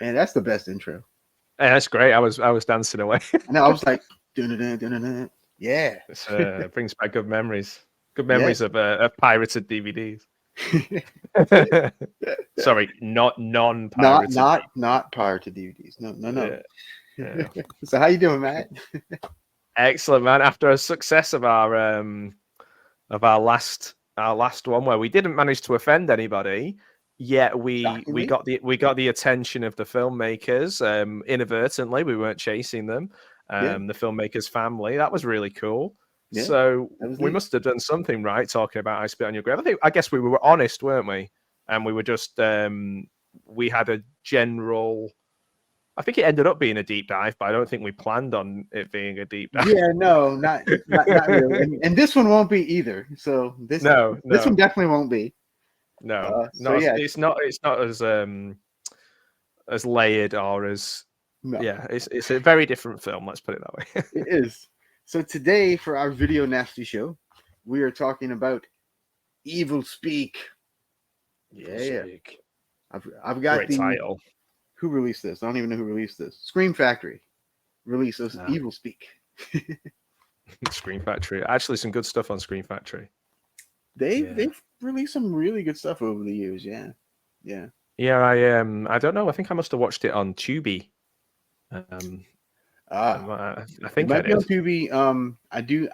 And that's the best intro. Yeah, that's great. I was dancing away. And I was like, dun, dun, dun, dun, dun. Yeah. It brings back good memories. Good Yeah. memories of pirated DVDs. Sorry, not non-pirated. Not prior to DVDs. No. Yeah, yeah. So how you doing, Matt? Excellent, man. After a success of our last one, where we didn't manage to offend anybody, yet we Shockingly. got the attention of the filmmakers inadvertently. We weren't chasing them. Yeah. The filmmakers' family. That was really cool. Yeah. So That was we neat. must have done something right talking about I Spit on Your Grave. I guess we were honest, weren't we? And we were just we had a general. I think it ended up being a deep dive, but I don't think we planned on it being a deep dive. Yeah, no, not really. And this one won't be either. So this No. one definitely won't be. No, So yeah, it's not as layered or as no, yeah. It's a very different film. Let's put it that way. it is. So today for our video nasty show, we are talking about Evilspeak. Yeah. I've got Great the title. who released this? I don't even know who released this. Scream Factory released this Evilspeak. Scream Factory. Actually, some good stuff on Scream Factory. They've released some really good stuff over the years. Yeah. I don't know. I think I must have watched it on Tubi. I think it might I be on did. Tubi.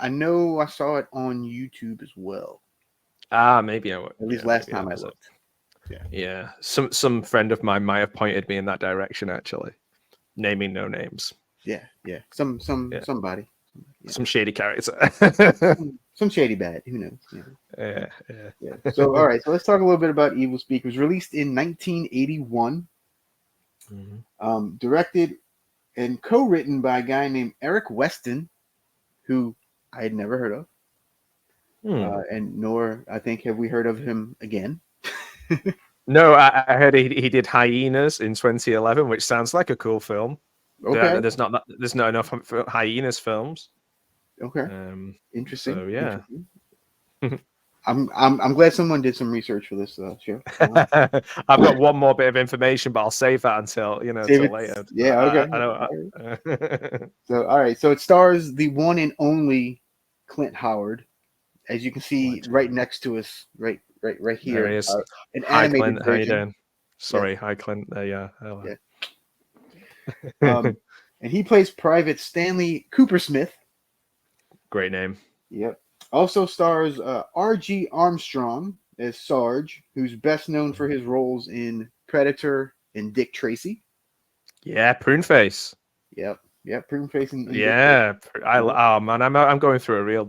I know I saw it on YouTube as well. Maybe I would. At least last time I looked. Yeah. Some friend of mine might have pointed me in that direction. Actually, naming no names. Yeah. Somebody. Yeah. Some shady character. some shady bad. Who knows? Yeah. So all right. So let's talk a little bit about Evilspeak. It was released in 1981. Mm-hmm. Directed and co-written by a guy named Eric Weston, who I had never heard of. And nor I think have we heard of him again. No, I heard he did Hyenas in 2011, which sounds like a cool film. Okay. There's not enough for Hyenas films. Okay. Interesting. So yeah. Interesting. I'm glad someone did some research for this show. I've got one more bit of information, but I'll save that until later. Yeah. Okay. I know. So all right. So it stars the one and only Clint Howard, as you can see right next to us, right here. There he is. An Hi, animated Clint. version. How you doing? Sorry. Hi, Clint. Yeah. Hello. Yeah. And he plays Private Stanley Coopersmith. Great name. Yep. Also stars R.G. Armstrong as Sarge, who's best known for his roles in Predator and Dick Tracy. Yeah, Pruneface. Yep. Pruneface and yeah. Oh man, I'm going through a real.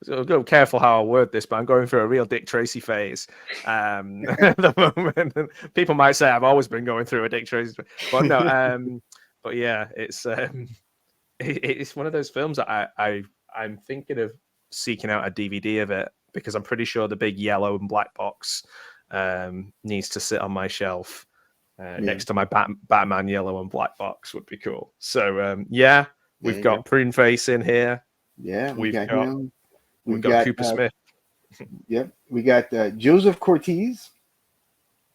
Go careful how I word this, but I'm going through a real Dick Tracy phase at the moment. People might say I've always been going through a Dick Tracy, but no. But yeah, it's one of those films that I'm thinking of seeking out a DVD of it, because I'm pretty sure the big yellow and black box needs to sit on my shelf next to my Batman yellow and black box would be cool. So we've got Pruneface in here. Yeah, we've got Coopersmith. Yep, we got Joseph Cortez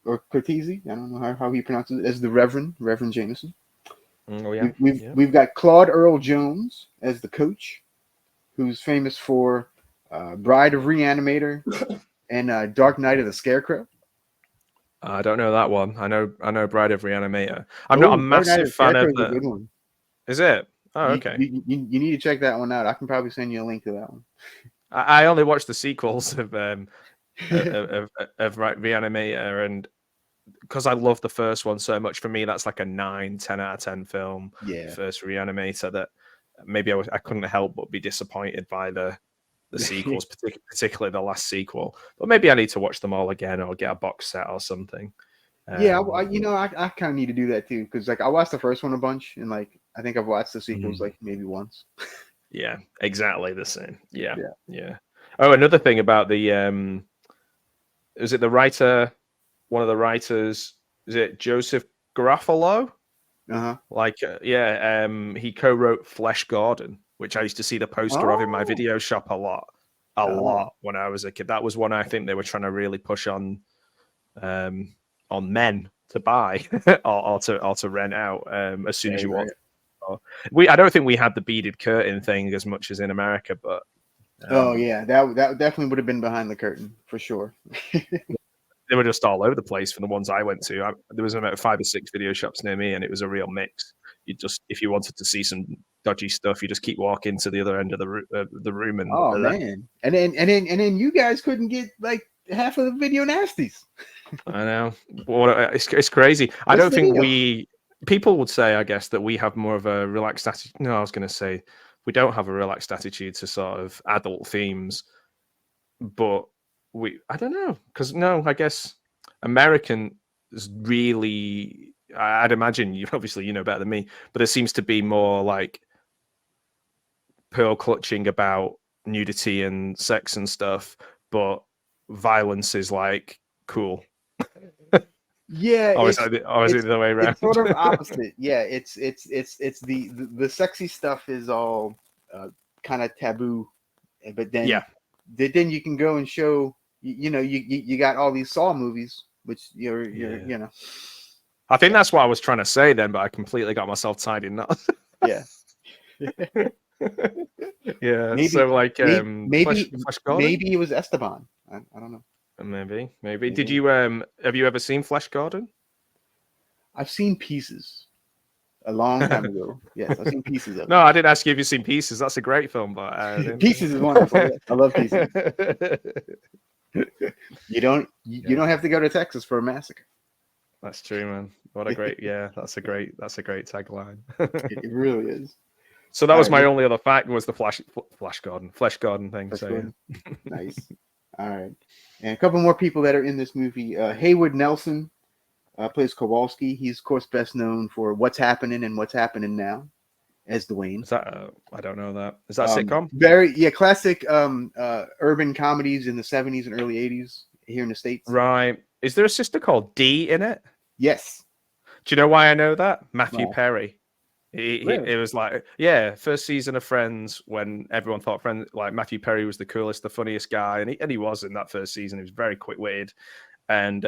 or Cortese. I don't know how he pronounces it, as the Reverend Jameson. Oh yeah. We've got Claude Earl Jones as the coach, who's famous for Bride of Reanimator and Dark Knight of the Scarecrow. I don't know that one. I know Bride of Reanimator. I'm not a massive fan of the. Good one. Is it? Oh, okay. You need to check that one out. I can probably send you a link to that one. I only watched the sequels of Reanimator, and because I love the first one so much, for me that's like a 9-10 out of 10 film. Yeah. First Reanimator, that maybe I couldn't help but be disappointed by the sequels, particularly the last sequel. But maybe I need to watch them all again or get a box set or something. Yeah, I kind of need to do that too, because like I watched the first one a bunch, and like I think I've watched the sequels like maybe once. Yeah, exactly the same. Yeah. Oh, another thing about the is it the writer? One of the writers, is it Joseph Garofalo? He co-wrote Flesh Gordon, which I used to see the poster of in my video shop a lot when I was a kid. That was one I think they were trying to really push on men buy or to rent out as soon as you walk. I don't think we had the beaded curtain thing as much as in America, but oh yeah, that definitely would have been behind the curtain for sure. they were just all over the place for the ones I went to. There was about 5 or 6 video shops near me, and it was a real mix. You just, if you wanted to see some dodgy stuff, you just keep walking to the other end of the room. And oh man, and then you guys couldn't get like half of the video nasties. I know, it's crazy. I don't think people would say, I guess, that we have more of a relaxed attitude. No, I was going to say we don't have a relaxed attitude to sort of adult themes, but I don't know, because I guess American is really, I'd imagine you obviously you know better than me, but there seems to be more like pearl clutching about nudity and sex and stuff, but violence is like cool. Yeah, or is it the other way around? It's sort of opposite. Yeah, it's the sexy stuff is all kind of taboo, but then then you can go and show you got all these Saw movies, which you're you know. I think that's what I was trying to say then, but I completely got myself tied in knots. Yeah. Yeah. Maybe, so like maybe Flash Gordon? Maybe it was Esteban. I don't know. Maybe. Did you have you ever seen Flash Gordon? I've seen pieces a long time ago. Yes, I've seen pieces of it. No, I didn't ask you if you've seen Pieces. That's a great film, but Pieces is wonderful. Yes, I love Pieces. You don't have to go to Texas for a massacre. That's true, man. What a great that's a great tagline. It really is. So that was my only other fact was the Flash Gordon thing. Nice. All right, and a couple more people that are in this movie. Haywood Nelson plays Kowalski. He's of course best known for What's Happening and What's Happening Now as Dwayne. Is that I don't know that. Is that a sitcom? Classic urban comedies in the 70s and early 80s here in the States. Right. Is there a sister called Dee in it? Yes. Do you know why I know that? Matthew Perry. Really? It was like, first season of Friends, when everyone thought Friends, like Matthew Perry was the coolest, the funniest guy, and he was in that first season. He was very quick-witted, and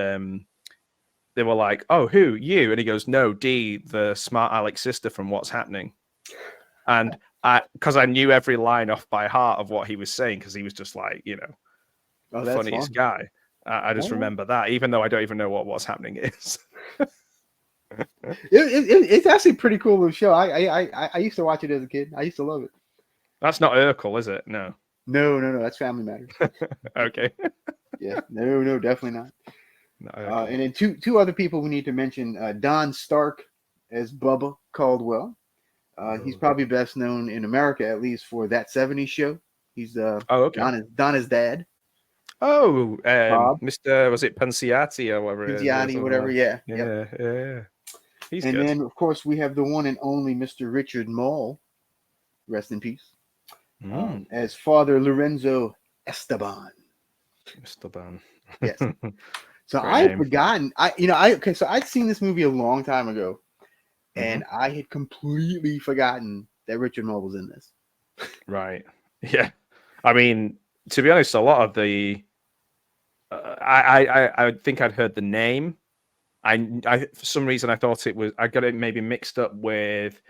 they were like, "Oh, who? You?" And he goes, "No, Dee, the smart Alex sister from What's Happening." And because I knew every line off by heart of what he was saying, because he was just like, the funniest guy. I just remember that, even though I don't even know what What's Happening is. It's actually a pretty cool little show. I used to watch it as a kid. I used to love it. That's not Urkel, is it? No. No. That's Family Matters. Okay. Yeah. No, definitely not. No, okay. And then two other people we need to mention. Don Stark as Bubba Caldwell. He's probably best known in America, at least, for That 70s Show. He's Donna's dad. Oh, Mr. Was it Panciati or whatever? Panciati, whatever. Yeah. He's and good. Then, of course, we have the one and only Mr. Richard Maul, rest in peace, as Father Lorenzo Esteban. Esteban. Yes. So I'd forgotten. So I'd seen this movie a long time ago, and I had completely forgotten that Richard Maul was in this. Right. Yeah. I mean, to be honest, a lot of the I think I'd heard the name. I for some reason I thought it was, I got it maybe mixed up with,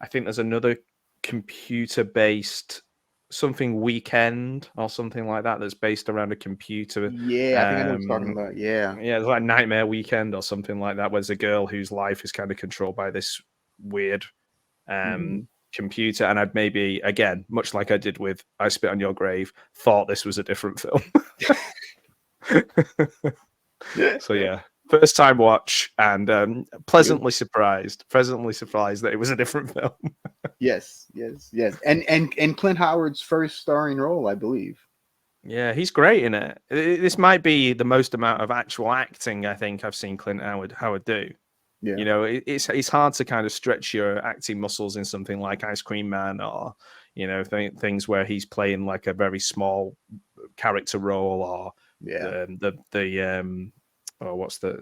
I think there's another computer-based something Weekend or something like that that's based around a computer. Yeah, I think I know what you're talking about. Yeah, it's like Nightmare Weekend or something like that, where there's a girl whose life is kind of controlled by this weird computer. And I'd maybe, again, much like I did with I Spit on Your Grave, thought this was a different film. So yeah, first time watch, and pleasantly surprised that it was a different film. Yes. And Clint Howard's first starring role, I believe. Yeah, he's great in it. This might be the most amount of actual acting I think I've seen Clint Howard do. Yeah. It's hard to kind of stretch your acting muscles in something like Ice Cream Man, or things where he's playing like a very small character role, or what's the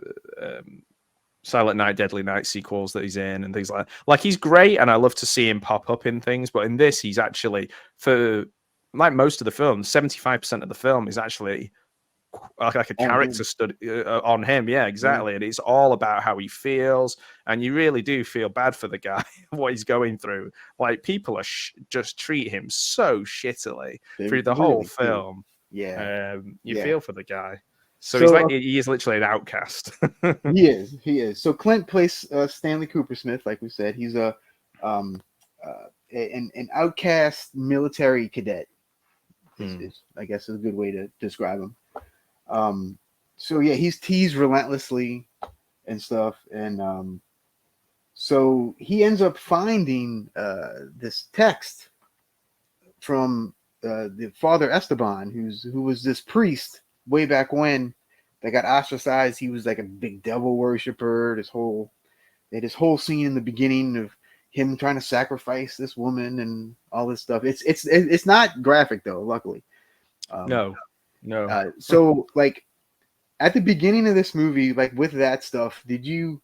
Silent Night, Deadly Night sequels that he's in, and things like that. Like, he's great, and I love to see him pop up in things. But in this, he's actually, for like most of the film, 75% of the film is actually like a On character him. study on him. Yeah, exactly. And it's all about how he feels, and you really do feel bad for the guy, what he's going through. Like people are just treat him so shittily They through the whole really do. film. Yeah. You Yeah. feel for the guy. So he's So like he is literally an outcast. he is. So Clint plays Stanley Cooper Smith, like we said. He's um, an outcast military cadet. Is I guess is a good way to describe him. So yeah, he's teased relentlessly and stuff, and so he ends up finding this text from the Father Esteban, who was this priest way back when that got ostracized. He was like a big devil worshiper. They had this whole scene in the beginning of him trying to sacrifice this woman and all this stuff. It's not graphic though, luckily. No. So like at the beginning of this movie, like with that stuff, did you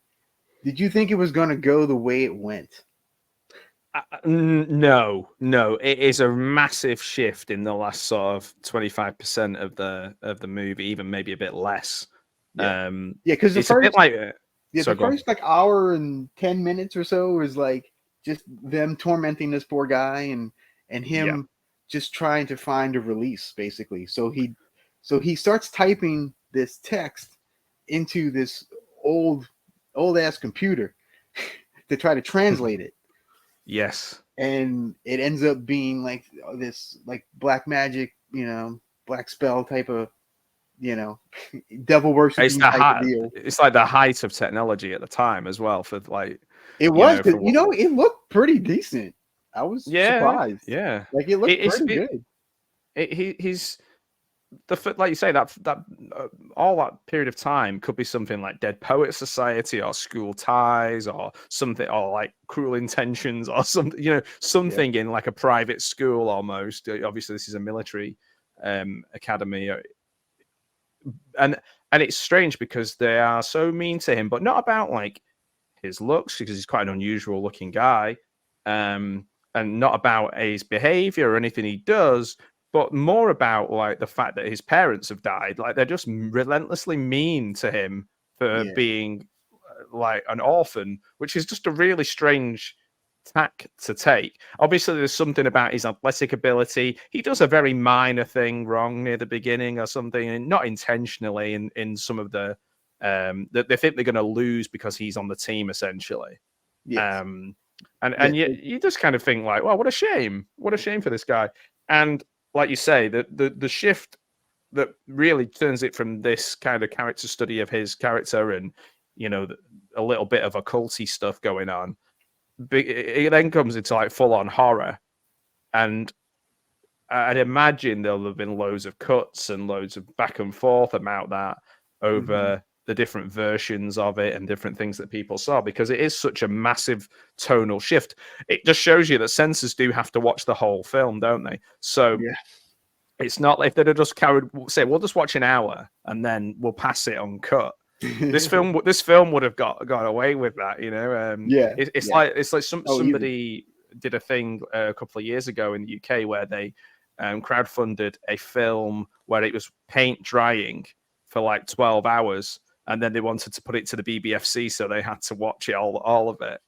think it was going to go the way it went? No. It is a massive shift in the last sort of 25% of the movie, even maybe a bit less. Yeah, because it's a bit like the first like hour and 10 minutes or so was like just them tormenting this poor guy and him just trying to find a release, basically. So he starts typing this text into this old ass computer to try to translate it. Yes. And it ends up being like this like black magic, black spell type of, devil worshiping type of deal. It's like the height of technology at the time as well for like it was, but it looked pretty decent. I was surprised. Yeah. Like it looked pretty good. He's like you say that all that period of time could be something like Dead Poets Society or School Ties or something, or like Cruel Intentions or something, something in like a private school almost. Obviously, this is a military academy, and it's strange because they are so mean to him, but not about like his looks, because he's quite an unusual looking guy, and not about his behavior or anything he does, but more about like the fact that his parents have died. Like they're just relentlessly mean to him for being like an orphan, which is just a really strange tack to take. Obviously, there's something about his athletic ability. He does a very minor thing wrong near the beginning or something, and not intentionally in some of the they think they're going to lose because he's on the team essentially. Yes. And you just kind of think like, well, what a shame for this guy. And like you say, the shift that really turns it from this kind of character study of his character and a little bit of occulty stuff going on, it then comes into like full on horror. And I'd imagine there'll have been loads of cuts and loads of back and forth about that over the different versions of it and different things that people saw, because it is such a massive tonal shift. It just shows you that censors do have to watch the whole film, don't they? So it's not like if they'd have just say, we'll just watch an hour and then we'll pass it uncut. This film would have got away with that, It's like somebody did a thing a couple of years ago in the UK where they crowdfunded a film where it was paint drying for like 12 hours, and then they wanted to put it to the BBFC, so they had to watch it all of it.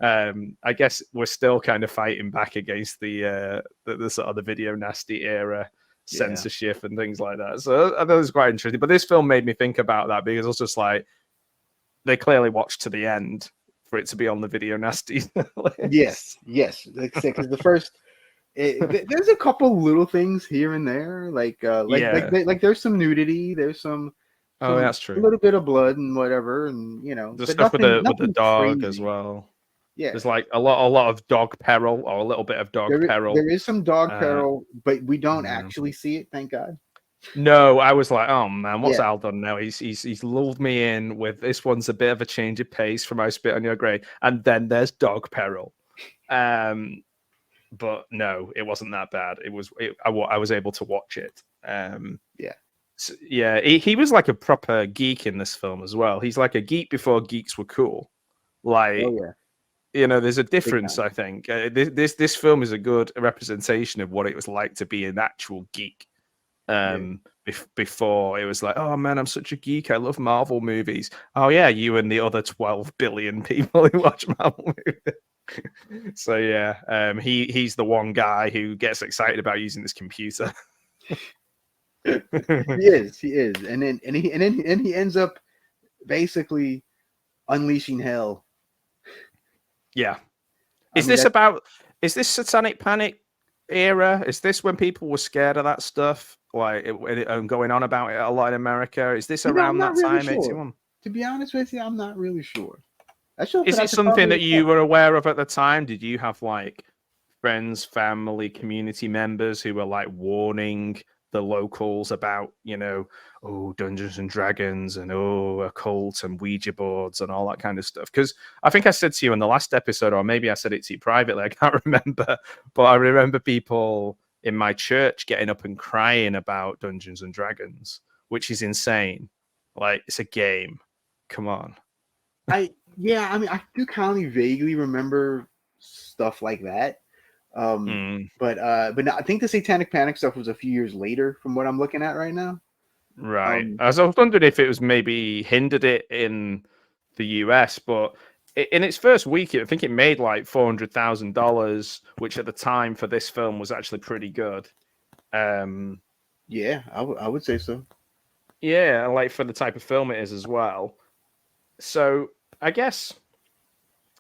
I guess we're still kind of fighting back against the sort of the video nasty era censorship and things like that. So I thought it was quite interesting. But this film made me think about that, because it was just like they clearly watched to the end for it to be on the video nasty list. Yes. Like I said, because the first. There's a couple little things here and there, like there's some nudity, there's some that's true, a little bit of blood and whatever, and the stuff with the dog crazy. As well. Yeah, there's like a lot of dog peril, or a little bit of dog peril. There is some dog peril, but we don't actually see it, thank God. No, I was like, oh man, what's Al done now? He's lulled me in with this one's a bit of a change of pace from I Spit on Your Grave, and then there's dog peril. But no, it wasn't that bad. I was able to watch it. So, he was like a proper geek in this film as well. He's like a geek before geeks were cool. Like, there's a difference. I think this film is a good representation of what it was like to be an actual geek. Before it was like, oh man, I'm such a geek. I love Marvel movies. Oh yeah, you and the other 12 billion people who watch Marvel movies. So yeah, he's the one guy who gets excited about using this computer. he is, and then he ends up basically unleashing hell. Yeah. Is this Satanic Panic era? Is this when people were scared of that stuff, like going on about it a lot in America? Is this around that time, 81? To be honest with you, I'm not really sure. Is it something that you were aware of at the time? Did you have like friends, family, community members who were like warning the locals about, Dungeons and Dragons and occult and Ouija boards and all that kind of stuff? Because I think I said to you in the last episode, or maybe I said it to you privately, I can't remember, but I remember people in my church getting up and crying about Dungeons and Dragons, which is insane. Like, it's a game. Come on. I do kind of vaguely remember stuff like that. But no, I think the Satanic Panic stuff was a few years later from what I'm looking at right now. Right. I was wondering if it was maybe hindered it in the US, but in its first week, I think it made like $400,000, which at the time for this film was actually pretty good. Yeah, I would say so. Yeah, like for the type of film it is as well. So I guess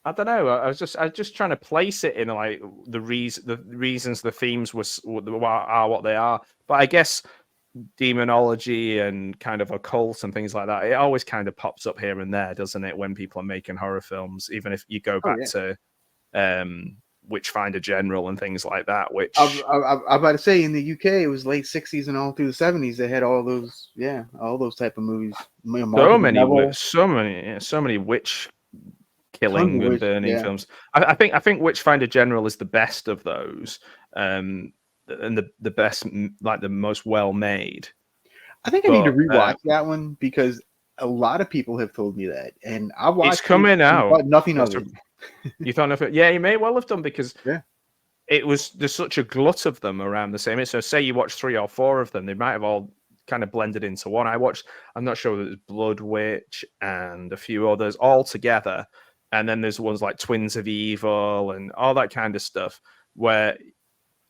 I don't know. I was just trying to place it in like the reasons the themes are what they are. But I guess demonology and kind of occult and things like that, it always kind of pops up here and there, doesn't it? When people are making horror films, even if you go back to Witchfinder General and things like that. Which I'm about to say in the UK, it was late '60s and all through the '70s. They had all those type of movies. So many witch killing and burning films. I think Witchfinder General is the best of those, and the best, like the most well made. I think I need to rewatch that one because a lot of people have told me that, and I watched. It's coming out. But nothing of it. You thought nothing? Yeah, you may well have done because there's such a glut of them around the same. So say you watch 3 or 4 of them, they might have all kind of blended into one. I'm not sure whether it's Blood Witch and a few others all together. And then there's ones like Twins of Evil and all that kind of stuff, where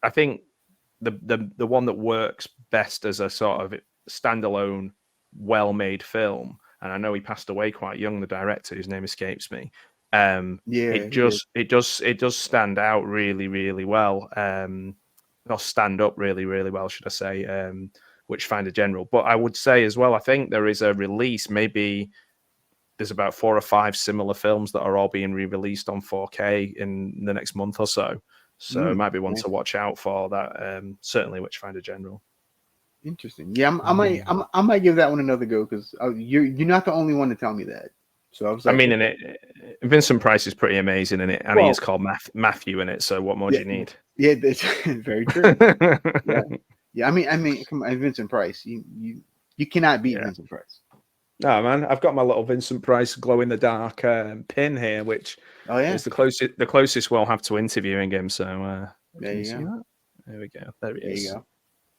I think the one that works best as a sort of standalone, well-made film, and I know he passed away quite young, the director, whose name escapes me. It does stand out really, really well. Or stand up really, really well, should I say? Witchfinder General. But I would say as well, I think there is a release, maybe. There's about 4 or 5 similar films that are all being re-released on 4K in the next month or so. So it might be one to watch out for. That certainly Witchfinder General. Interesting. Yeah, I might give that one another go because you're not the only one to tell me that. So I was like, in it, Vincent Price is pretty amazing in it, and he is called Matthew in it. So what more do you need? Yeah, that's very true. Yeah. I mean, come on, Vincent Price. You cannot beat Vincent Price. No, man, I've got my little Vincent Price glow in the dark pin here, which is the closest we'll have to interviewing him. So there you go. There we go. There he is. There you go.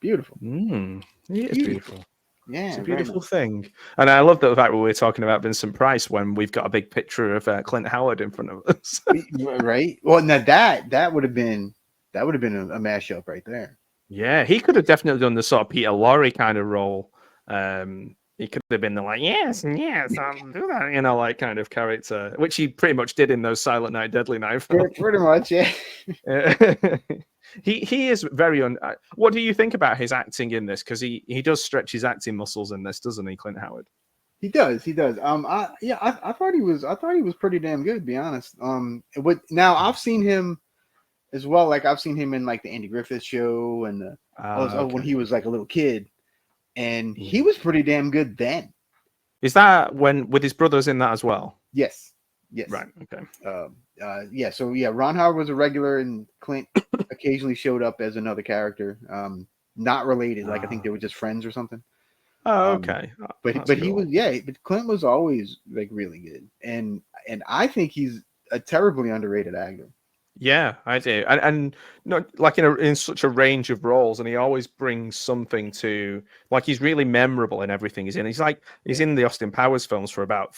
Beautiful. He is beautiful. Yeah, it's a beautiful thing. And I love the fact that we're talking about Vincent Price when we've got a big picture of Clint Howard in front of us. Right. Well, now that would have been a mashup right there. Yeah, he could have definitely done the sort of Peter Lorre kind of role. He could have been the like, yes, I'll do that, like kind of character, which he pretty much did in those Silent Night, Deadly Night films. Pretty much, yeah. He is very What do you think about his acting in this? Because he does stretch his acting muscles in this, doesn't he, Clint Howard? He does. I thought he was pretty damn good, to be honest. Now I've seen him as well. Like I've seen him in like the Andy Griffith Show and when he was like a little kid. And he was pretty damn good then. Is that with his brothers in that as well? Yes. Right. Okay. So Ron Howard was a regular, and Clint occasionally showed up as another character, not related. Like I think they were just friends or something. Oh, okay. But he was But Clint was always like really good, and I think he's a terribly underrated actor. Yeah, I do, and not like in such a range of roles, and he always brings something to, like, he's really memorable in everything he's in. He's in the Austin Powers films for about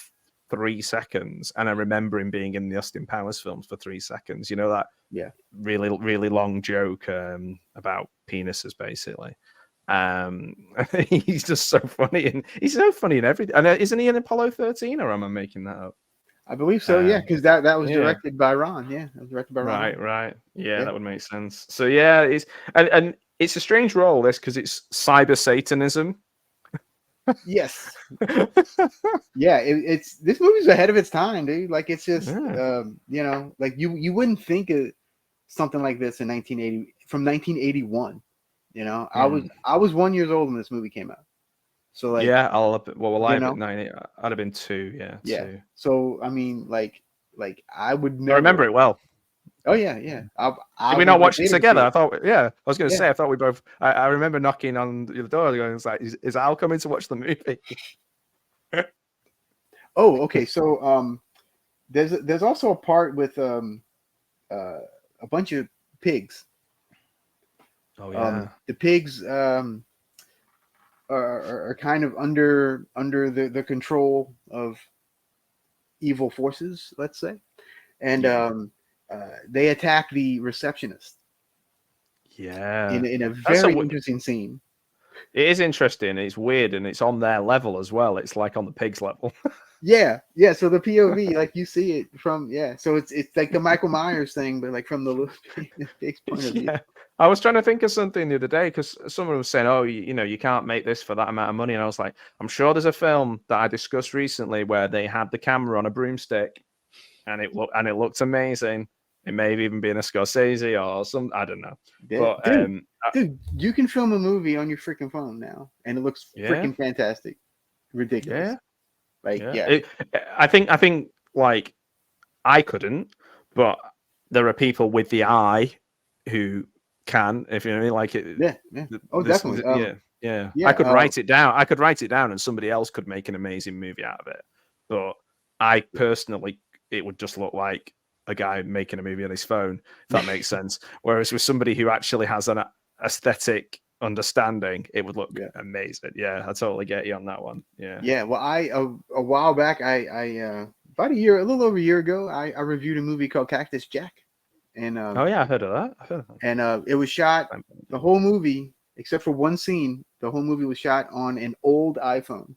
3 seconds, and I remember him being in the Austin Powers films for 3 seconds. You know that really really long joke about penises, basically. He's just so funny, and he's so funny in everything. And isn't he in Apollo 13, or am I making that up? I believe so, yeah, because that was directed by Ron. Yeah, it was directed by Ron. Right. Yeah, that would make sense. So yeah, it's and it's a strange role, this, because it's cyber Satanism. Yes. Yeah, it's this movie's ahead of its time, dude. Like, it's just like you wouldn't think of something like this in 1980 from 1981. I was 1 year old when this movie came out. So like, yeah, I'd have been 90. I'd have been 2. Yeah. 2. So I mean, like I would never. I remember it well. Oh yeah. Did we not watch it together? I thought, I was going to say, I thought we both. I remember knocking on the door, going, "It's like, is Al coming to watch the movie?" Oh, okay. So there's also a part with a bunch of pigs. Oh yeah. The pigs are kind of under the control of evil forces, let's say, and they attack the receptionist. Yeah. In a very interesting scene. It is interesting. It's weird, and it's on their level as well. It's like on the pigs level. Yeah. So the POV, like, you see it from So it's like the Michael Myers thing, but like from the pig's point of view. Yeah. I was trying to think of something the other day, because someone was saying, "Oh, you can't make this for that amount of money," and I was like, "I'm sure there's a film that I discussed recently where they had the camera on a broomstick, and it looked amazing. It may have even been a Scorsese or some, I don't know." Yeah. But dude, you can film a movie on your freaking phone now, and it looks freaking fantastic, ridiculous. Yeah. Like, I think like, I couldn't, but there are people with the eye who can, if you know what I mean. Like it. Yeah. Oh, definitely. Yeah. I could write it down. I could write it down, and somebody else could make an amazing movie out of it. But I personally, it would just look like a guy making a movie on his phone, if that makes sense. Whereas with somebody who actually has an aesthetic understanding, it would look amazing. Yeah, I totally get you on that one. Yeah. Well, a while back, I about a little over a year ago, I reviewed a movie called Cactus Jack, and oh yeah, I heard of that. And it was shot, the whole movie except for one scene, the whole movie was shot on an old iPhone.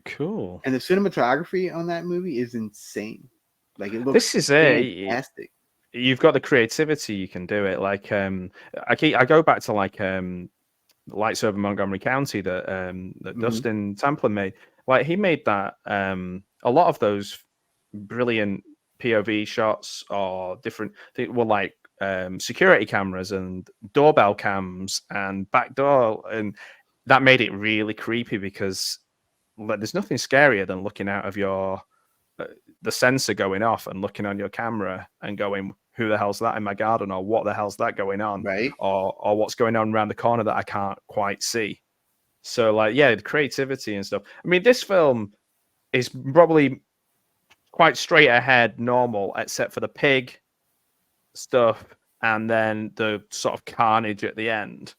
Cool. And the cinematography on that movie is insane. Like, it looks fantastic. You've got the creativity, you can do it. Like I go back to like Lights Over Montgomery County that Dustin Tamplin made. Like, he made that a lot of those brilliant POV shots or different, they were like security cameras and doorbell cams and back door, and that made it really creepy, because there's nothing scarier than looking out of your the sensor going off and looking on your camera and going, who the hell's that in my garden, or what the hell's that going on, right? Or what's going on around the corner that I can't quite see. So like, yeah, the creativity and stuff. I mean, this film is probably quite straight ahead, normal, except for the pig stuff and then the sort of carnage at the end.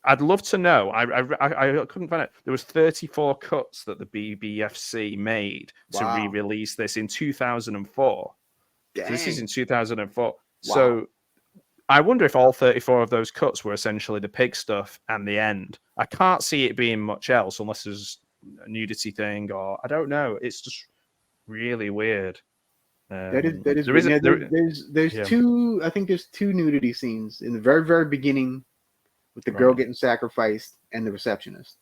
I'd love to know. I couldn't find it. There was 34 cuts that the BBFC made to re-release this in 2004. So this is in 2004. Wow. So I wonder if all 34 of those cuts were essentially the pig stuff and the end. I can't see it being much else unless there's a nudity thing, or I don't know. It's just really weird. That is there's two. I think there's two nudity scenes in the very, very beginning, with the girl getting sacrificed and the receptionist.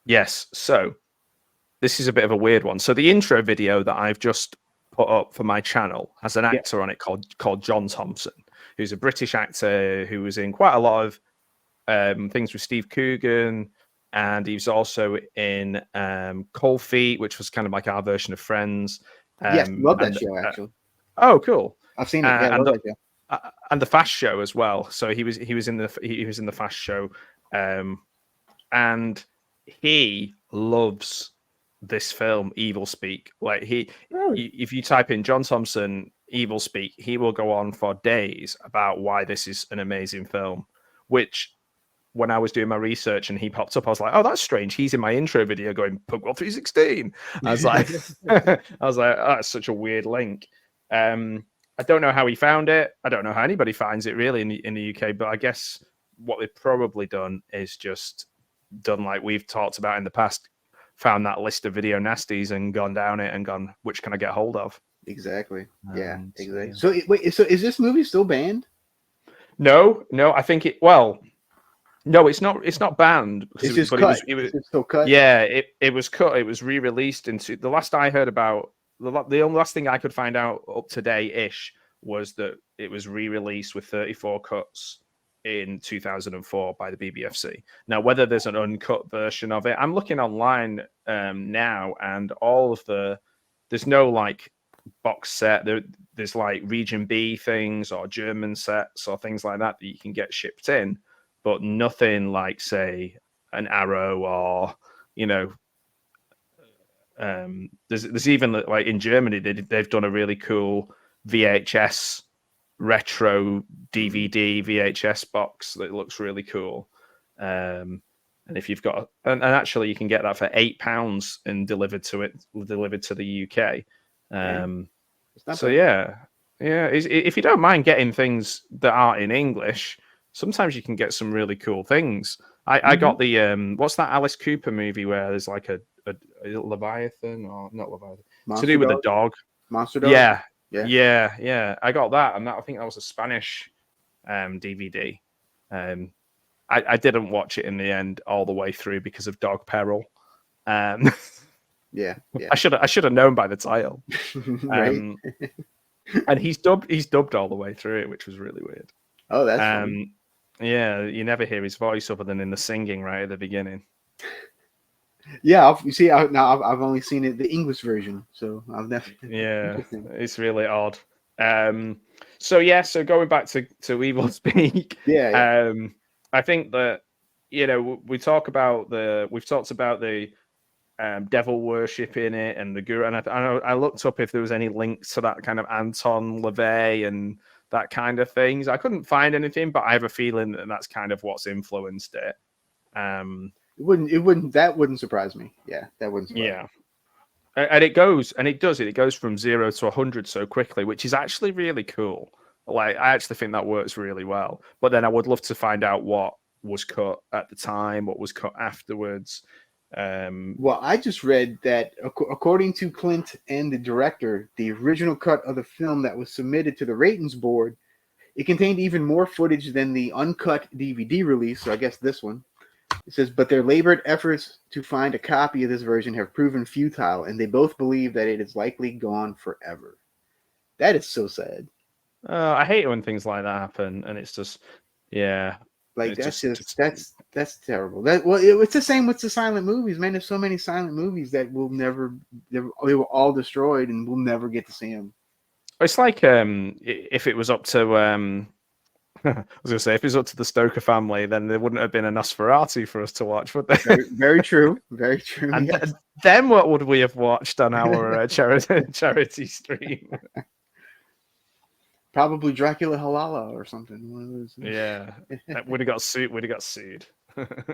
Yes. So this is a bit of a weird one. So the intro video that I've just put up for my channel has an actor on it called John Thompson, who's a British actor who was in quite a lot of things with Steve Coogan, and he was also in Cold Feet, which was kind of like our version of Friends. Yes, love that show, actually. Oh, cool! I've seen it. Yeah, love that show. And the Fast Show as well. So he was in the Fast Show, and he loves this film, Evilspeak. Like if you type in John Thompson Evilspeak, he will go on for days about why this is an amazing film, which when I was doing my research and he popped up, I was like, oh, that's strange. He's in my intro video going, Pugwell 316. I was like, oh, that's such a weird link. I don't know how he found it. I don't know how anybody finds it really in the UK, but I guess what they've probably done is just done like we've talked about in the past, found that list of video nasties and gone down it and gone, which can I get hold of? Exactly. Yeah, exactly. Yeah. So wait, so is this movie still banned? No, I think no, it's not banned. It's just cut. It was still cut. Yeah, it was cut. It was re-released into the last I heard about the only last thing I could find out up to date-ish was that it was re-released with 34 cuts in 2004 by the BBFC. Now, whether there's an uncut version of it, I'm looking online now, and there's no like box set. There's like region B things or German sets or things like that you can get shipped in, but nothing like, say, an Arrow or, there's even like in Germany, they've done a really cool VHS retro DVD VHS box that looks really cool. And if you've got, and actually you can get that for £8 and delivered to the UK. So yeah, if you don't mind getting things that aren't in English, sometimes you can get some really cool things. I got the what's that Alice Cooper movie where there's like a Leviathan or not Leviathan Monster to do with Dog? a dog. Monster Dog. Yeah. I got that, and I think that was a Spanish DVD. I didn't watch it in the end all the way through because of dog peril. Yeah. I should have known by the title. Right. And he's dubbed all the way through it, which was really weird. Oh, that's funny. Yeah, you never hear his voice other than in the singing right at the beginning. Yeah, you see, I've only seen it the English version, so I've never. Yeah, it's really odd. So going back to Evilspeak. Yeah. I think that we've talked about the devil worship in it and the guru, and I looked up if there was any links to that kind of Anton LaVey and that kind of things. I couldn't find anything, but I have a feeling that that's kind of what's influenced it. That wouldn't surprise me. Yeah, that wouldn't surprise me. And it goes from 0 to 100 so quickly, which is actually really cool. Like, I actually think that works really well. But then I would love to find out what was cut at the time, what was cut afterwards. Well, I just read that according to Clint and the director, the original cut of the film that was submitted to the ratings board, it contained even more footage than the uncut DVD release. So I guess this one. It says, but their labored efforts to find a copy of this version have proven futile, and they both believe that it is likely gone forever. That is so sad. I hate it when things like that happen, and it's just, yeah. Like, that's terrible. It's the same with the silent movies, man. There's so many silent movies that they were all destroyed, and we'll never get to see them. It's like if it was up to I was going to say, if it was up to the Stoker family, then there wouldn't have been a Nosferatu for us to watch, would there? Very true. Very true. And yes. Then what would we have watched on our charity stream? Probably Dracula Halala or something. One of those. Yeah, would have got sued.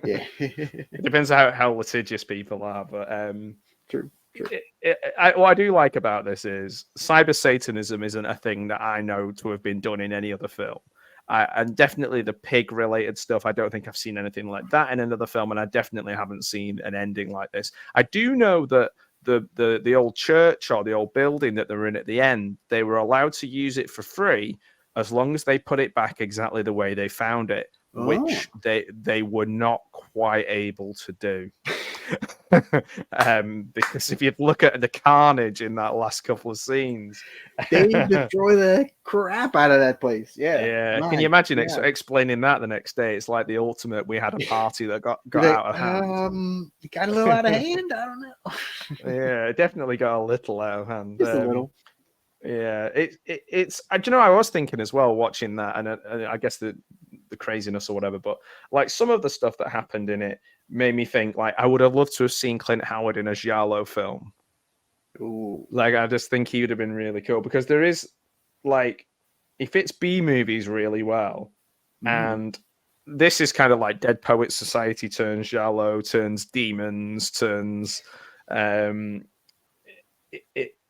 Yeah. It depends how litigious people are, but true. What I do like about this is cyber Satanism isn't a thing that I know to have been done in any other film. And definitely the pig related stuff, I don't think I've seen anything like that in another film, and I definitely haven't seen an ending like this. I do know that the old church or the old building that they were in at the end, they were allowed to use it for free as long as they put it back exactly the way they found it, which they were not quite able to do. Because if you look at the carnage in that last couple of scenes, they destroy the crap out of that place. Yeah. Can you imagine explaining that the next day? It's like the ultimate. We had a party that got out of hand. It got a little out of hand. I don't know. Yeah, it definitely got a little out of hand. Just a little. Yeah, it's. Do you know? I was thinking as well watching that, and I guess the craziness or whatever. But like some of the stuff that happened in it made me think like I would have loved to have seen Clint Howard in a Giallo film. Ooh. Like I just think he would have been really cool because there is like he fits B movies really well, and this is kind of like Dead Poets Society turns Giallo, turns Demons, turns.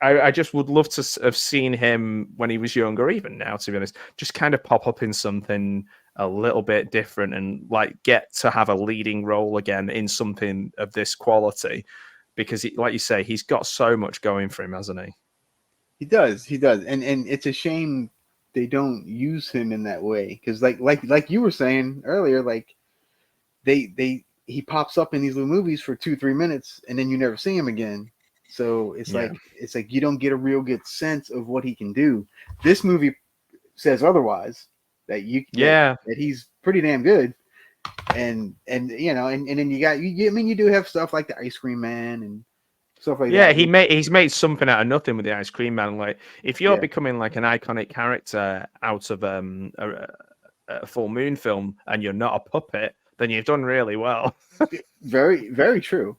I just would love to have seen him when he was younger, even now, to be honest, just kind of pop up in something a little bit different and like get to have a leading role again in something of this quality, because like you say, he's got so much going for him, hasn't he? He does, and it's a shame they don't use him in that way, because like you were saying earlier, like he pops up in these little movies for 2-3 minutes and then you never see him again. So it's like you don't get a real good sense of what he can do. This movie says otherwise, that he's pretty damn good, and you know, and then you got I mean, you do have stuff like the Ice Cream Man and stuff like that. He's made something out of nothing with the Ice Cream Man. Like, if you're becoming like an iconic character out of a Full Moon film and you're not a puppet, then you've done really well. Very, very true.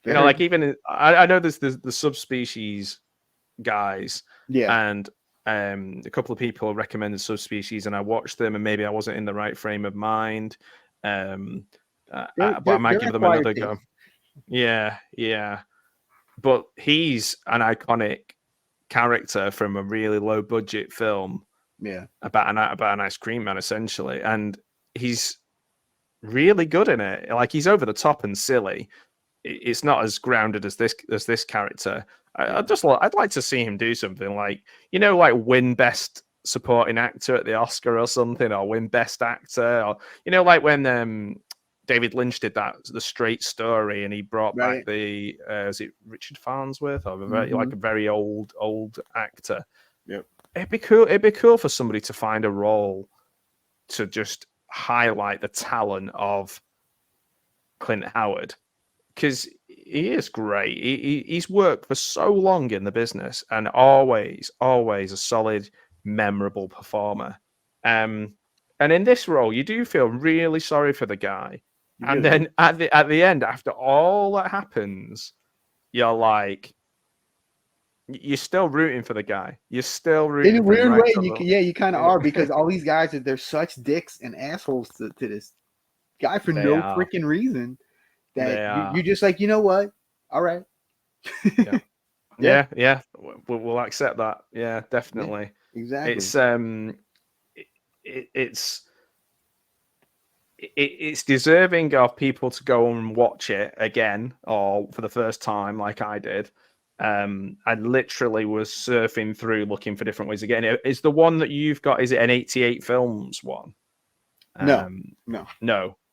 You know, like even I know there's the subspecies guys, and a couple of people recommended subspecies, and I watched them, and maybe I wasn't in the right frame of mind, but I might give them another go. Yeah. But he's an iconic character from a really low budget film, about an ice cream man, essentially, and he's really good in it. Like, he's over the top and silly. It's not as grounded as this character. I'd like to see him do something like, you know, like win best supporting actor at the Oscar or something, or win best actor, or, you know, like when David Lynch did The Straight Story, and he brought back the is it Richard Farnsworth, or like a very old actor. Yep. It'd be cool. It'd be cool for somebody to find a role to just highlight the talent of Clint Howard, because he is great. He's worked for so long in the business, and always a solid, memorable performer. And in this role, you do feel really sorry for the guy. And then at the end, after all that happens, you're like, you're still rooting for the guy. You're still rooting in a for him, weird right? way. You kind of are, because all these guys they're such dicks and assholes to this guy for no freaking reason. That you're just like, you know what? All right. Yeah. We'll accept that. Yeah, definitely. Yeah, exactly. It's deserving of people to go and watch it again, or for the first time, like I did. I literally was surfing through looking for different ways again. Is the one that you've got? Is it an 88 films one? No.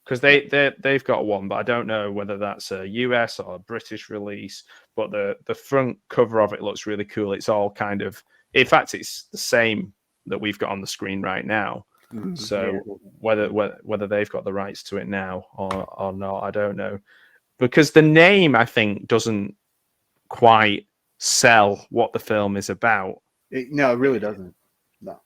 Because they've got one, but I don't know whether that's a US or a British release. But the front cover of it looks really cool. It's all kind of, in fact, it's the same that we've got on the screen right now. So whether they've got the rights to it now or not, I don't know. Because the name, I think, doesn't quite sell what the film is about. No, it really doesn't. No.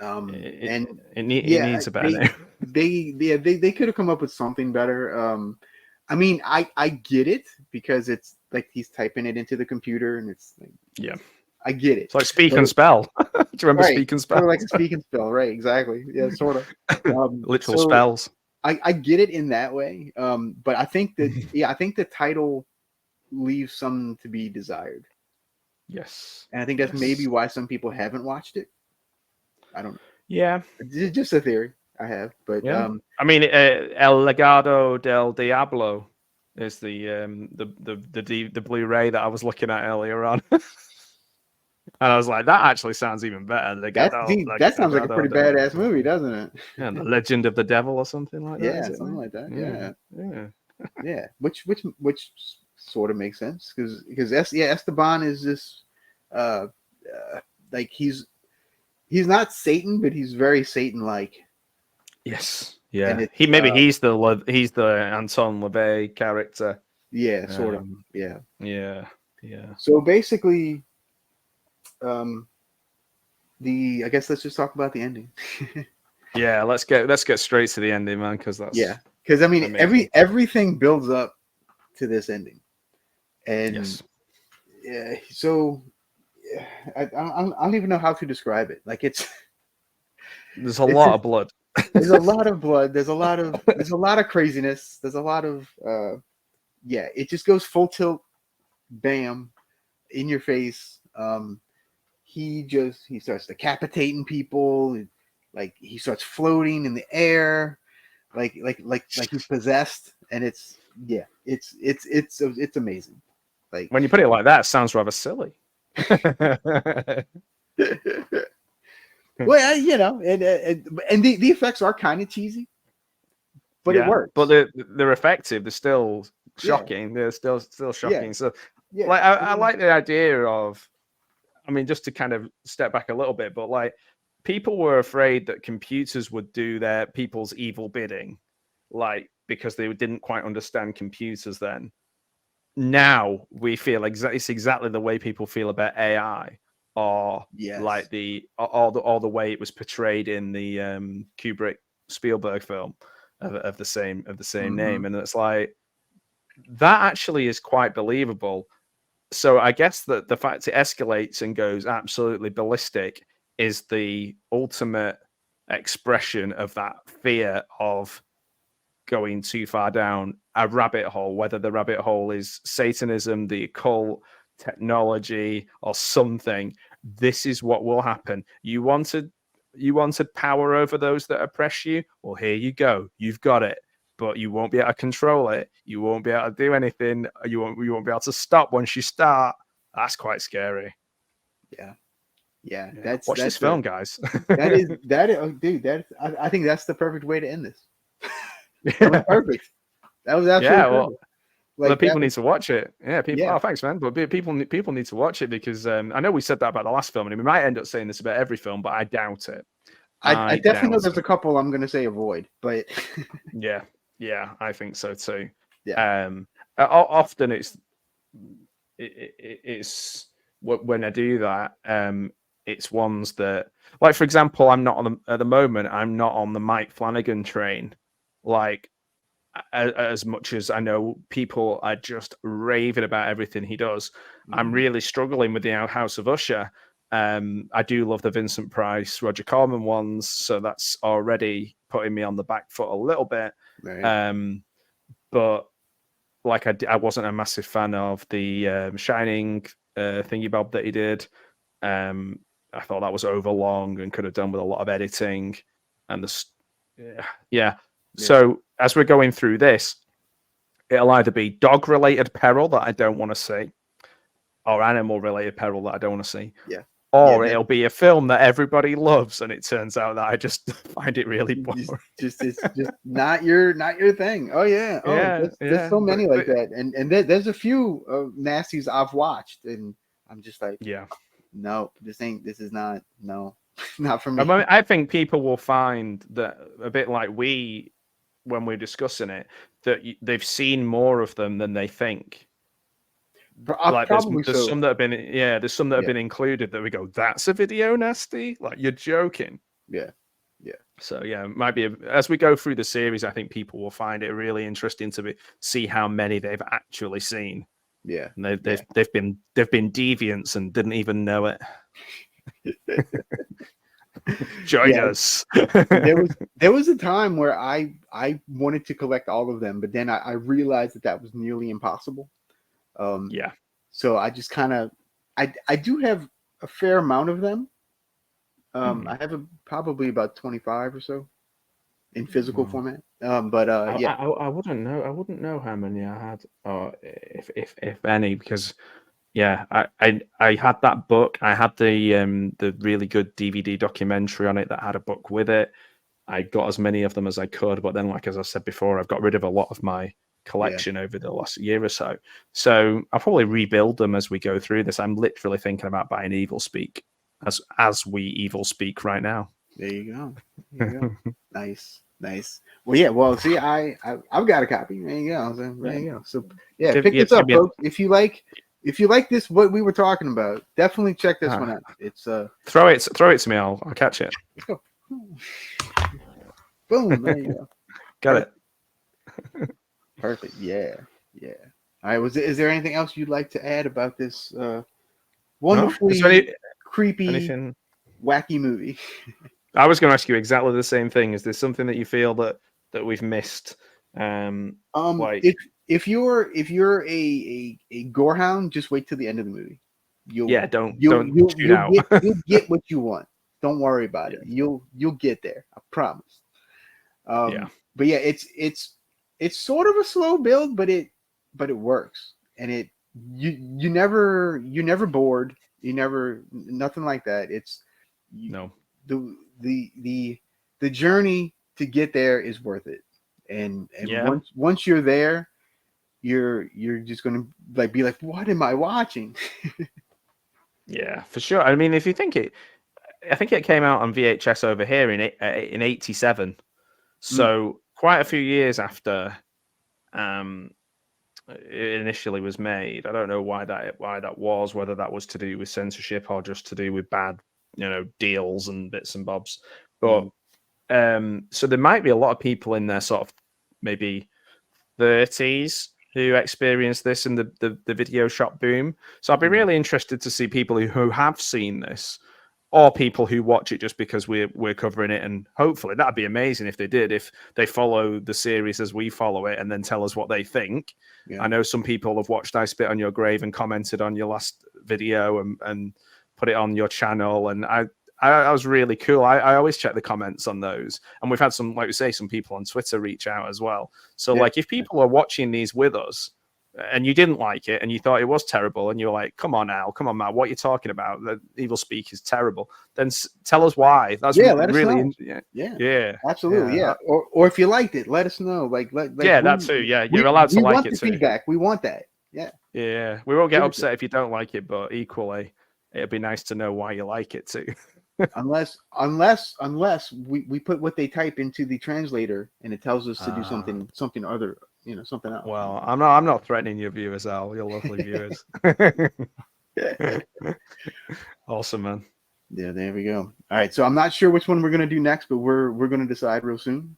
It needs a better name. They could have come up with something better. I mean, I get it, because it's like he's typing it into the computer, and it's like, I get it. It's like Speak and Spell. Do you remember Speak and Spell? Sort of like a Speak and Spell, right? Exactly. Yeah, sort of. Literal spells. I get it in that way. But I think that I think the title leaves some to be desired. Yes. And I think that's maybe why some people haven't watched it. I don't know. Yeah. It's just a theory I have, but I mean, El Legado del Diablo is the Blu-ray that I was looking at earlier on. And I was like, that actually sounds even better. That sounds like a pretty badass movie, doesn't it? Yeah, The Legend of the Devil or something like that. Yeah, something like that. Yeah. Which sort of makes sense, because Esteban is this like he's not Satan, but he's very Satan-like. Yes. Yeah. He's the Anton LaVey character. Yeah, sort of. Yeah. So basically, I guess let's just talk about the ending. Yeah, let's get straight to the ending, man, because that's because I mean everything builds up to this ending, and so I don't even know how to describe it. Like there's a lot of blood. There's a lot of blood. There's a lot of craziness. There's a lot of yeah. It just goes full tilt, bam, in your face. He starts decapitating people. Like he starts floating in the air, like he's possessed, and it's amazing. Like when you put it like that, it sounds rather silly. Well, you know, and the effects are kind of cheesy, but it works. But they're effective. They're still shocking. They're still shocking. So, like, I like the idea of, I mean, just to kind of step back a little bit, but like, people were afraid that computers would do their people's evil bidding, like, because they didn't quite understand computers then. Now we feel it's exactly the way people feel about AI, or like all the way it was portrayed in the Kubrick Spielberg film of the same name, and it's like that actually is quite believable. So I guess that the fact it escalates and goes absolutely ballistic is the ultimate expression of that fear of going too far down a rabbit hole, whether the rabbit hole is Satanism, the occult, technology, or something. This is what will happen. You wanted power over those that oppress you? Well, here you go. You've got it. But you won't be able to control it. You won't be able to do anything. You won't be able to stop once you start. That's quite scary. Yeah. Watch this film, guys. Oh, dude, I think that's the perfect way to end this. That was perfect. That was absolutely perfect. Like, the people need to watch it. Yeah, people. Oh, thanks, man. But people need to watch it because I know we said that about the last film, and we might end up saying this about every film, but I doubt it. I definitely know there's a couple I'm going to say avoid, but yeah, I think so too. Yeah. Often it's when I do that, it's ones that, like, for example, I'm not at the moment. I'm not on the Mike Flanagan train, like, as much as I know people are just raving about everything he does. I'm really struggling with the House of Usher. I do love the Vincent Price, Roger Corman ones, so that's already putting me on the back foot a little bit. Right. But like, I wasn't a massive fan of the Shining thingy bob that he did. I thought that was overlong and could have done with a lot of editing. And So as we're going through this, it'll either be dog-related peril that I don't want to see, or animal-related peril that I don't want to see. Yeah. Or it'll be a film that everybody loves, and it turns out that I just find it really boring. It's just not your thing. Oh yeah. There's so many like that, and there's a few nasties I've watched, and I'm just like, no, this is not not for me. I think people will find that a bit like we, when we're discussing it, that they've seen more of them than they think. Like there's some that have been there's some that have been included that we go, that's a video nasty, like, you're joking. So it might be as we go through the series, I think people will find it really interesting to see how many they've actually seen. And they've been deviants and didn't even know it. Join us. there was a time where I wanted to collect all of them, but then I realized that was nearly impossible. So I just kind of I do have a fair amount of them. I have probably about 25 or so in physical format. I wouldn't know. I wouldn't know how many I had, or if any, because I had that book. I had the really good DVD documentary on it that had a book with it. I got as many of them as I could, but then, like, as I said before, I've got rid of a lot of my collection over the last year or so. So I'll probably rebuild them as we go through this. I'm literally thinking about buying Evilspeak as we Evilspeak right now. There you go. Nice. Well, yeah. Well, see, I've got a copy. There you go. So pick this up, folks. If you like this, what we were talking about, definitely check this one out. It's throw it to me. I'll catch it. Let's go. Boom. There you go. Got it. Perfect. Yeah. All right. Is there anything else you'd like to add about this wonderfully creepy, anything? Wacky movie. I was going to ask you exactly the same thing. Is there something that you feel that we've missed? Like, if you're a gorehound, just wait till the end of the movie. don't tune You'll out. get what you want. Don't worry about it. You'll get there. I promise. But yeah, it's sort of a slow build, but it works, and you're never bored. Nothing like that. No. The journey to get there is worth it, and Yeah. once you're there, you're just gonna be like, what am I watching? Yeah, for sure. I mean, if you think it, I think it came out on VHS over here in '87, so quite a few years after it initially was made. I don't know why that was, whether that was to do with censorship or just to do with bad, deals and bits and bobs. But so there might be a lot of people in their sort of maybe 30s who experienced this in the video shop boom. So I'd be really interested to see people who have seen this, or people who watch it just because we're covering it, and hopefully that'd be amazing if they did, if they follow the series as we follow it and then tell us what they think. I know some people have watched I Spit on Your Grave and commented on your last video and put it on your channel, and I was really cool. I always check the comments on those, and we've had some, like we say, some people on Twitter reach out as well. So like, if people are watching these with us and you didn't like it and you thought it was terrible and you're like, come on Matt, what are you talking about? The Evilspeak is terrible. Then tell us why. That's let us really know. Yeah, absolutely. Yeah. Or if you liked it, let us know. That too. Yeah, you're allowed to like it too. Feedback. We want that. Yeah. We won't get upset if you don't like it, but equally, it'd be nice to know why you like it too. unless we put what they type into the translator and it tells us to do something other, something else. Well, I'm not threatening your viewers, Al. You're lovely viewers. Awesome, man. Yeah, there we go. All right, so I'm not sure which one we're gonna do next, but we're gonna decide real soon.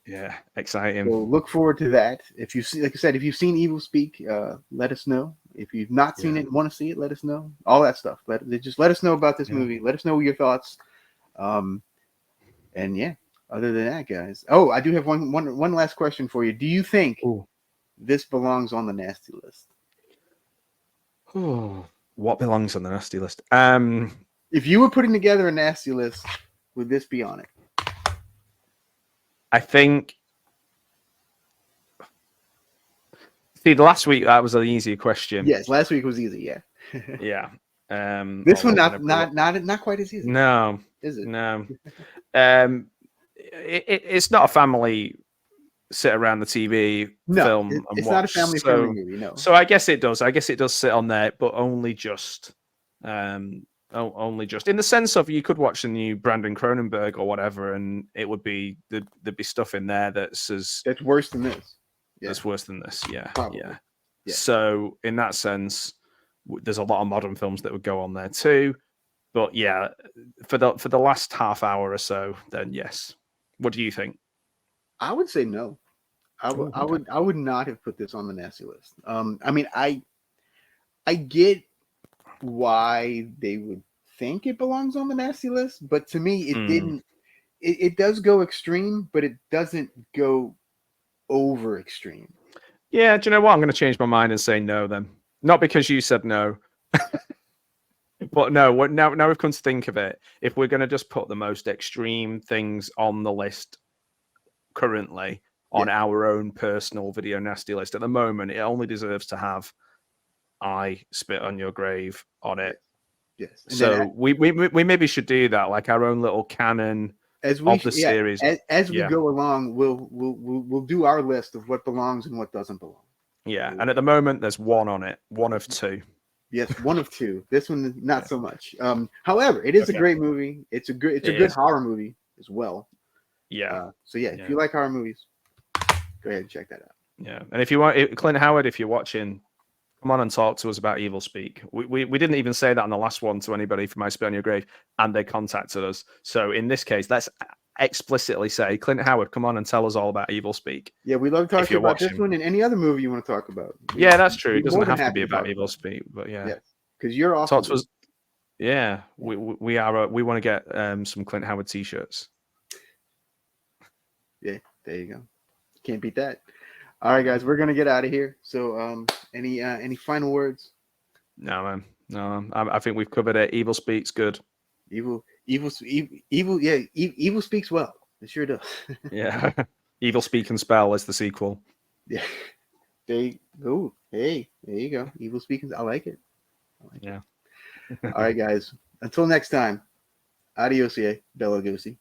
Yeah, exciting. So look forward to that. If you see, like I said, if you've seen Evilspeak, let us know. If you've not seen it and want to see it, let us know. All that stuff. Just let us know about this movie. Let us know your thoughts. And yeah, other than that, guys. Oh, I do have one last question for you. Do you think this belongs on the nasty list? What belongs on the nasty list? If you were putting together a nasty list, would this be on it? I think. See, last week that was an easier question. Yes, last week was easy. Yeah. Yeah. This one not quite as easy. No. Is it? No. It's not a family sit around the TV film and it's watch. Not a family movie. No. So I guess it does. I guess it does sit on there, but only just. Only just in the sense of, you could watch the new Brandon Cronenberg or whatever, and it would be there'd be stuff in there that's worse than this. Yeah. That's worse than this. Yeah. Probably. Yeah. So in that sense, there's a lot of modern films that would go on there too. But yeah, for the last half hour or so, then yes. What do you think? I would say no. I would not have put this on the nasty list. I mean, I get why they would think it belongs on the nasty list, but to me it didn't. It does go extreme, but it doesn't go over extreme. Yeah, do you know what? I'm going to change my mind and say no then. Not because you said no. But no, now we've come to think of it, if we're going to just put the most extreme things on the list currently on our own personal video nasty list, at the moment, it only deserves to have I Spit on Your Grave on it. Yes. And so we maybe should do that, like our own little canon of the series. As we go along, we'll do our list of what belongs and what doesn't belong. Yeah, and at the moment, there's one on it, one of two. Yes, one of two. This one, not so much. However, it is a great movie. It's a good horror movie as well. Yeah. So if you like horror movies, go ahead and check that out. Yeah, and if you want, Clint Howard, if you're watching, come on and talk to us about Evilspeak. We didn't even say that on the last one to anybody from I Spit on Your Grave, and they contacted us. So in this case, let's explicitly say, Clint Howard, come on and tell us all about Evilspeak. Yeah, we love talking about this one and any other movie you want to talk about. Yeah, that's true. It doesn't have to be about Evilspeak, but yeah. Yes, because you're awesome. Talk to us. Yeah, we are. We want to get some Clint Howard t-shirts. Yeah, there you go. Can't beat that. All right, guys, we're gonna get out of here. So, any final words? No, man. No, I think we've covered it. Evilspeak's good. Evil. Yeah, evil speaks well. It sure does. Yeah, Evilspeak and Spell is the sequel. Yeah. Hey, there you go. Evil speakings. I like it. Yeah. All right, guys. Until next time. Adios, Bella Goosey.